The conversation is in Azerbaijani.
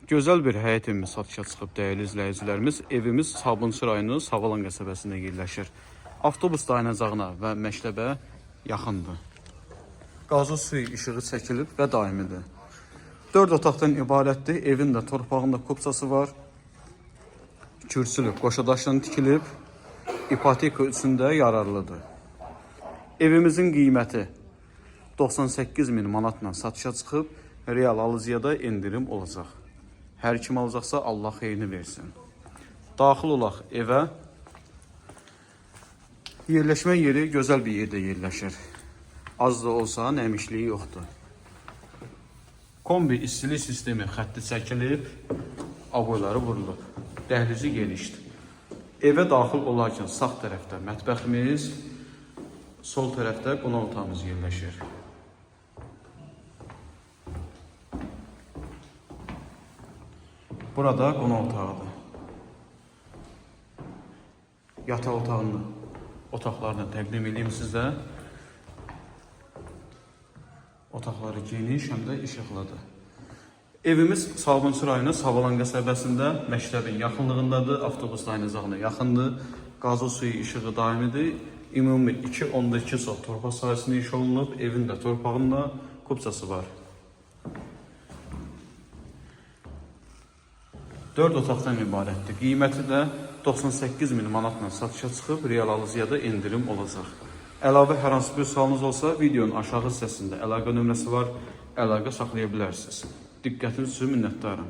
Gözəl bir həyət evimiz satışa çıxıb dəyərli izləyicilərimiz. Evimiz Sabunçu rayonu Savalan qəsəbəsində yerləşir. Avtobus dayanacağına və məktəbə yaxındır. Qazı suyu işığı çəkilib və daimidir. 4 otaqdan ibarətdir. Evin də torpağında kupçası var. Kürsülü qoşadaşla tikilib. İpoteka üçündə yararlıdır. Evimizin qiyməti 98 min manatla satışa çıxıb. Real alıcıya da indirim olacaq. Hər kim alacaqsa Allah xeyrini versin. Daxil olaq evə. Yerləşmə yeri gözəl bir yerdə yerləşir. Az da olsa nəmişliyi yoxdur. Kombi istilik sistemi xətti çəkilib, aboyları vurulub. Dəhlizi genişdir. Evə daxil olarkən sağ tərəfdə mətbəximiz, sol tərəfdə qonaq otağımız yerləşir. Burada qonaq otağıdır. Yataq otağını, otaqlarını təqdim edeyim sizə. Otaqları geniş, həm də işıqlıdır. Evimiz Sabunçu rayonu Savalan qəsəbəsində məktəbin yaxınlığındadır. Avtobus dayanacağına yaxındır. Qazı suyu işığı daimidir. Ümumi 2.2 sot torpaq sahəsində iş olunub. Evin də torpağında kupçası var. 4 otaqdan ibarətdir. Qiyməti də 98 min manatla satışa çıxıb, real alıcıya da indirim olacaq. Əlavə hər hansı bir sualınız olsa, videonun aşağı hissəsində əlaqə nömrəsi var, əlaqə saxlaya bilərsiniz. Diqqətiniz üçün minnətdarım.